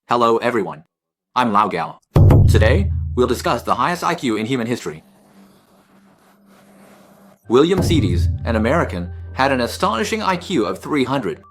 Hello everyone, I'm Lao Gao. Today, we'll discuss the highest IQ in human history. William Sidis, an American, had an astonishing IQ of 300.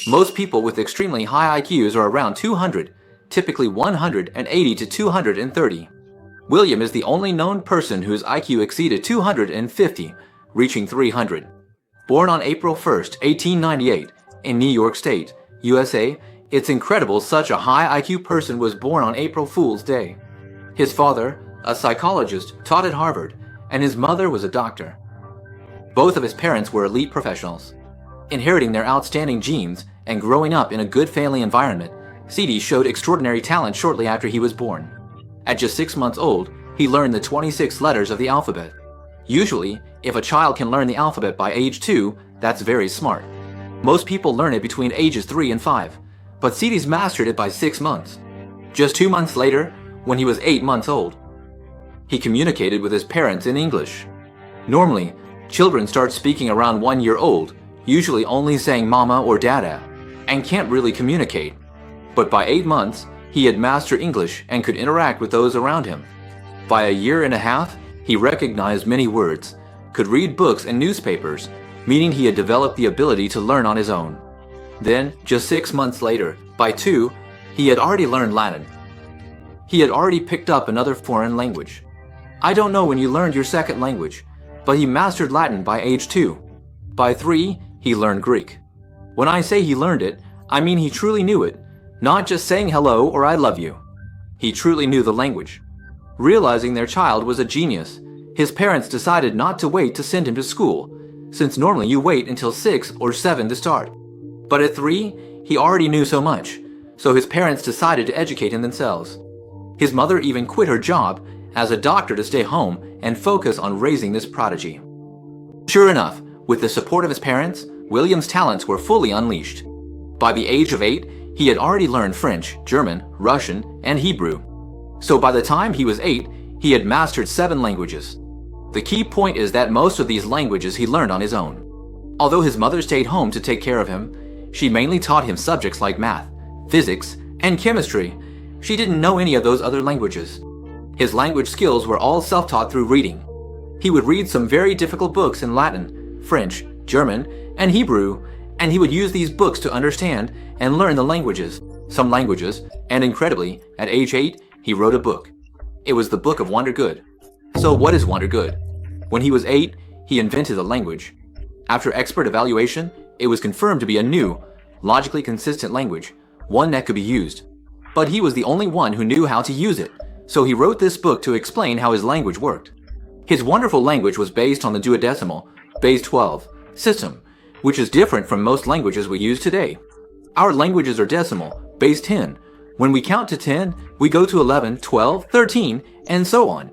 Most people with extremely high IQs are around 200, typically 180 to 230. William is the only known person whose IQ exceeded 250, reaching 300. Born on April 1, 1898, in New York State, USA, it's incredible such a high IQ person was born on April Fool's Day. His father, a psychologist, taught at Harvard, and his mother was a doctor. Both of his parents were elite professionals. Inheriting their outstanding genes and growing up in a good family environment, Sidis showed extraordinary talent shortly after he was born. At just 6 months old, he learned the 26 letters of the alphabet. Usually, if a child can learn the alphabet by age 2, that's very smart. Most people learn it between ages 3 and 5, but Sidis mastered it by 6 months. Just 2 months later, when he was 8 months old, he communicated with his parents in English. Normally, children start speaking around 1 year old, usually only saying mama or dada, and can't really communicate. But by 8 months, he had mastered English and could interact with those around him. By a year and a half, he recognized many words, could read books and newspapers, meaning he had developed the ability to learn on his own. Then, just 6 months later, by 2, he had already learned Latin. He had already picked up another foreign language. I don't know when you learned your second language, but he mastered Latin by age 2. By 3, he learned Greek. When I say he learned it, I mean he truly knew it, not just saying hello or I love you. He truly knew the language. Realizing their child was a genius, his parents decided not to wait to send him to school, since normally you wait until 6 or 7 to start. But at 3, he already knew so much, so his parents decided to educate him themselves. His mother even quit her job as a doctor to stay home and focus on raising this prodigy. Sure enough, with the support of his parents, William's talents were fully unleashed. By the age of 8, he had already learned French, German, Russian, and Hebrew. So by the time he was 8, he had mastered 7 languages. The key point is that most of these languages he learned on his own. Although his mother stayed home to take care of him, she mainly taught him subjects like math, physics, and chemistry. She didn't know any of those other languages. His language skills were all self-taught through reading. He would read some very difficult books in Latin, French, German, and Hebrew, and he would use these books to understand and learn the languages, some languages, and incredibly, at age 8, he wrote a book. It was the Book of Wonder Good. So what is Wonder Good? When he was 8, he invented a language. After expert evaluation, it was confirmed to be a new, logically consistent language, one that could be used. But he was the only one who knew how to use it, so he wrote this book to explain how his language worked. His wonderful language was based on the duodecimal, base 12, system, which is different from most languages we use today. Our languages are decimal, base 10. When we count to 10, we go to 11, 12, 13, and so on.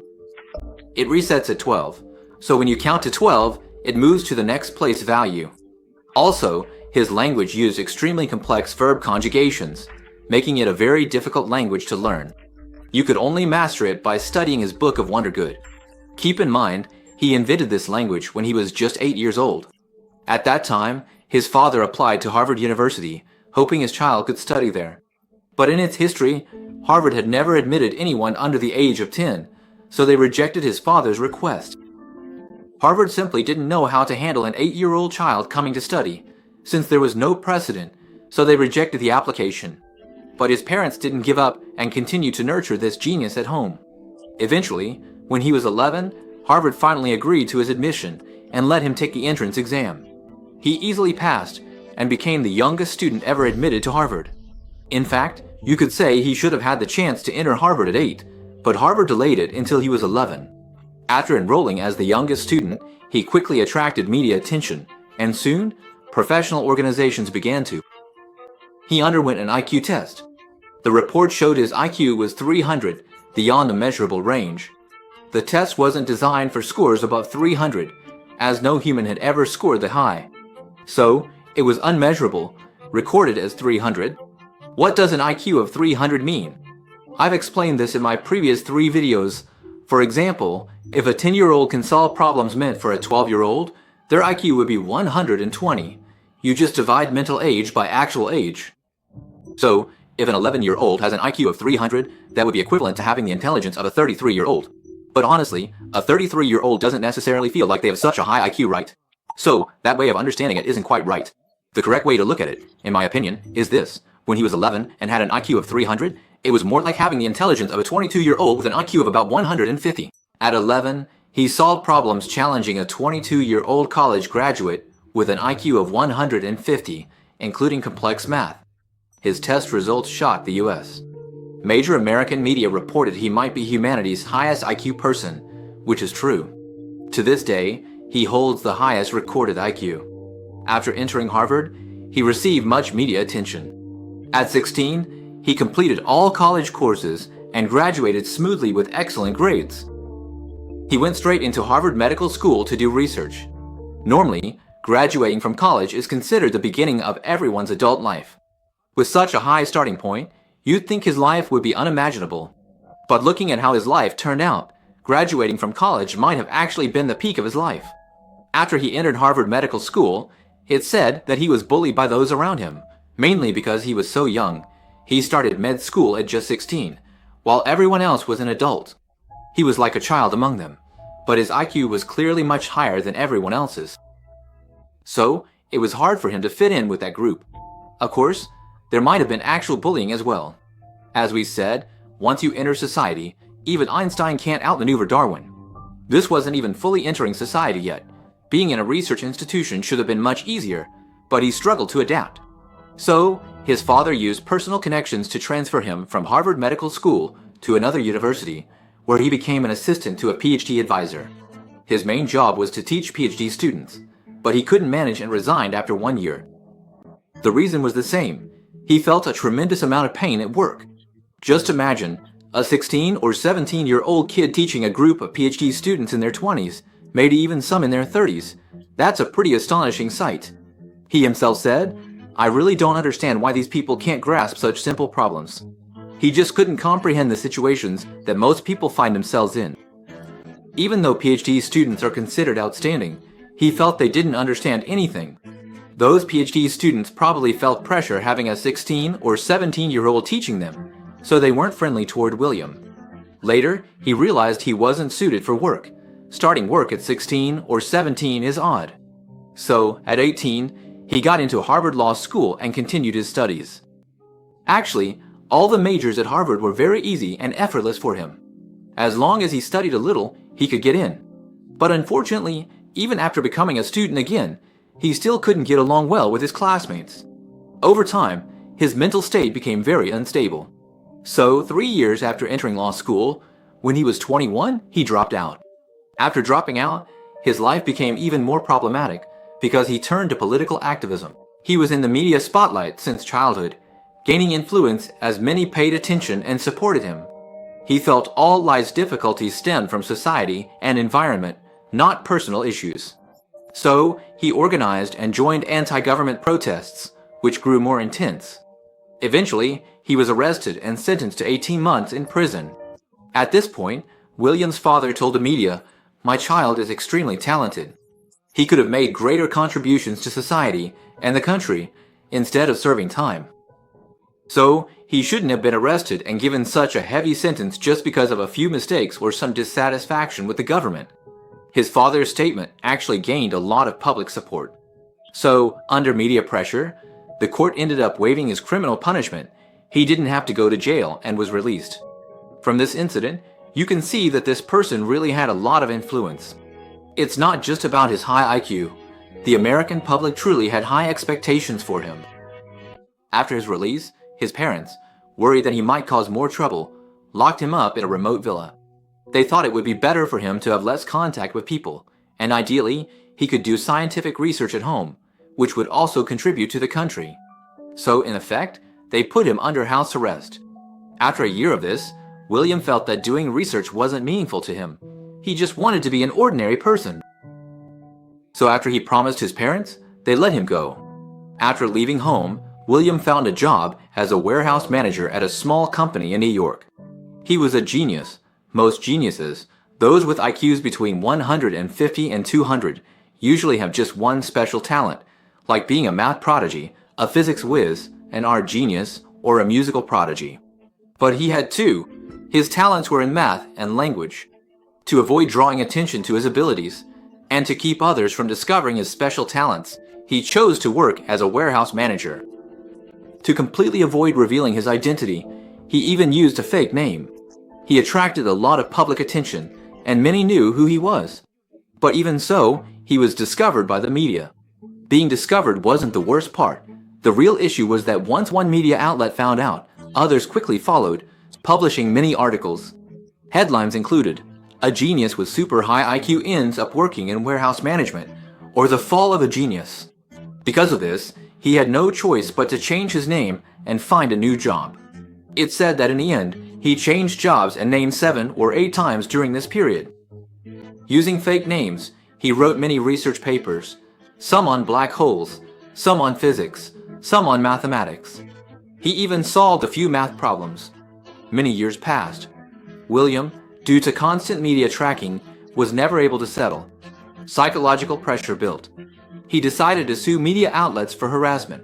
It resets at 12, so when you count to 12, it moves to the next place value. Also, his language used extremely complex verb conjugations, making it a very difficult language to learn. You could only master it by studying his Book of Wonder Good. Keep in mind, he invented this language when he was just 8 years old. At that time, his father applied to Harvard University, hoping his child could study there. But in its history, Harvard had never admitted anyone under the age of 10, so they rejected his father's request. Harvard simply didn't know how to handle an 8-year-old child coming to study, since there was no precedent, so they rejected the application. But his parents didn't give up and continued to nurture this genius at home. Eventually, when he was 11, Harvard finally agreed to his admission and let him take the entrance exam. He easily passed and became the youngest student ever admitted to Harvard. In fact, you could say he should have had the chance to enter Harvard at 8, but Harvard delayed it until he was 11. After enrolling as the youngest student, he quickly attracted media attention, and soon, professional organizations began to. He underwent an IQ test. The report showed his IQ was 300, beyond a measurable range. The test wasn't designed for scores above 300, as no human had ever scored that high. So, it was unmeasurable, recorded as 300. What does an IQ of 300 mean? I've explained this in my previous 3 videos. For example, if a 10-year-old can solve problems meant for a 12-year-old, their IQ would be 120. You just divide mental age by actual age. So, If an 11-year-old has an IQ of 300, that would be equivalent to having the intelligence of a 33-year-old. But honestly, a 33-year-old doesn't necessarily feel like they have such a high IQ, right? So, that way of understanding it isn't quite right. The correct way to look at it, in my opinion, is this. When he was 11 and had an IQ of 300, it was more like having the intelligence of a 22-year-old with an IQ of about 150. At 11, he solved problems challenging a 22-year-old college graduate with an IQ of 150, including complex math. His test results shocked the US. Major American media reported he might be humanity's highest IQ person, which is true. To this day, he holds the highest recorded IQ. After entering Harvard, he received much media attention. At 16, he completed all college courses and graduated smoothly with excellent grades. He went straight into Harvard Medical School to do research. Normally, graduating from college is considered the beginning of everyone's adult life. With such a high starting point, you'd think his life would be unimaginable. But looking at how his life turned out, graduating from college might have actually been the peak of his life. After he entered Harvard Medical School, it's said that he was bullied by those around him, mainly because he was so young. He started med school at just 16, while everyone else was an adult. He was like a child among them, but his IQ was clearly much higher than everyone else's. So, it was hard for him to fit in with that group. Of course, there might have been actual bullying as well. As we said, once you enter society, even Einstein can't outmaneuver Darwin. This wasn't even fully entering society yet. Being in a research institution should have been much easier, but he struggled to adapt. So, his father used personal connections to transfer him from Harvard Medical School to another university, where he became an assistant to a PhD advisor. His main job was to teach PhD students, but he couldn't manage and resigned after 1 year. The reason was the same. He felt a tremendous amount of pain at work. Just imagine, a 16 or 17-year-old kid teaching a group of PhD students in their 20s, maybe even some in their 30s. That's a pretty astonishing sight. He himself said, "I really don't understand why these people can't grasp such simple problems." He just couldn't comprehend the situations that most people find themselves in. Even though PhD students are considered outstanding, he felt they didn't understand anything. Those PhD students probably felt pressure having a 16 or 17-year-old teaching them, so they weren't friendly toward William. Later, he realized he wasn't suited for work. Starting work at 16 or 17 is odd. So, at 18, he got into Harvard Law School and continued his studies. Actually, all the majors at Harvard were very easy and effortless for him. As long as he studied a little, he could get in. But unfortunately, even after becoming a student again, he still couldn't get along well with his classmates. Over time, his mental state became very unstable. So, 3 years after entering law school, when he was 21, he dropped out. After dropping out, his life became even more problematic because he turned to political activism. He was in the media spotlight since childhood, gaining influence as many paid attention and supported him. He felt all life's difficulties stemmed from society and environment, not personal issues. So, he organized and joined anti-government protests, which grew more intense. Eventually, he was arrested and sentenced to 18 months in prison. At this point, William's father told the media, "My child is extremely talented. He could have made greater contributions to society and the country instead of serving time." So, he shouldn't have been arrested and given such a heavy sentence just because of a few mistakes or some dissatisfaction with the government. His father's statement actually gained a lot of public support. So, under media pressure, the court ended up waiving his criminal punishment. He didn't have to go to jail and was released. From this incident, you can see that this person really had a lot of influence. It's not just about his high IQ. The American public truly had high expectations for him. After his release, his parents, worried that he might cause more trouble, locked him up in a remote villa. They thought it would be better for him to have less contact with people, and ideally, he could do scientific research at home, which would also contribute to the country. So, in effect, they put him under house arrest. After a year of this, William felt that doing research wasn't meaningful to him. He just wanted to be an ordinary person. So after he promised his parents, they let him go. After leaving home, William found a job as a warehouse manager at a small company in New York. He was a genius. Most geniuses, those with IQs between 150 and 200, usually have just one special talent, like being a math prodigy, a physics whiz, an art genius, or a musical prodigy. But he had two. His talents were in math and language. To avoid drawing attention to his abilities, and to keep others from discovering his special talents, he chose to work as a warehouse manager. To completely avoid revealing his identity, he even used a fake name. He attracted a lot of public attention, and many knew who he was. But even so, he was discovered by the media. Being discovered wasn't the worst part. The real issue was that once one media outlet found out, others quickly followed, publishing many articles. Headlines included, "A genius with super high IQ ends up working in warehouse management," or "The fall of a genius." Because of this, he had no choice but to change his name and find a new job. It's said that in the end, he changed jobs and named 7 or 8 times during this period. Using fake names, he wrote many research papers, some on black holes, some on physics, some on mathematics. He even solved a few math problems. Many years passed. William, due to constant media tracking, was never able to settle. Psychological pressure built. He decided to sue media outlets for harassment.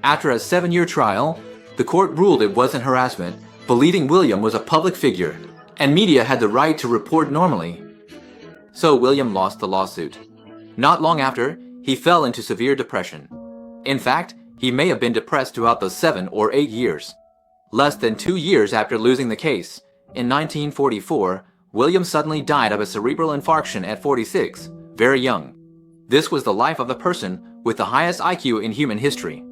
After a 7-year trial, the court ruled it wasn't harassment, believing William was a public figure, and media had the right to report normally. So William lost the lawsuit. Not long after, he fell into severe depression. In fact, he may have been depressed throughout those 7 or 8 years. Less than 2 years after losing the case, in 1944, William suddenly died of a cerebral infarction at 46, very young. This was the life of the person with the highest IQ in human history.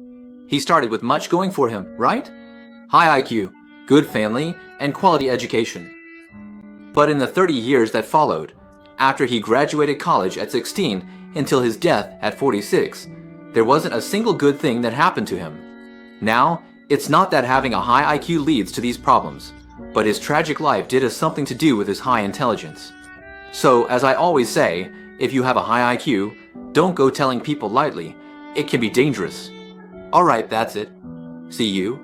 He started with much going for him, right? High IQ, good family, and quality education. But in the 30 years that followed, after he graduated college at 16 until his death at 46, there wasn't a single good thing that happened to him. Now, it's not that having a high IQ leads to these problems, but his tragic life did have something to do with his high intelligence. So, as I always say, if you have a high IQ, don't go telling people lightly. It can be dangerous. Alright, that's it. See you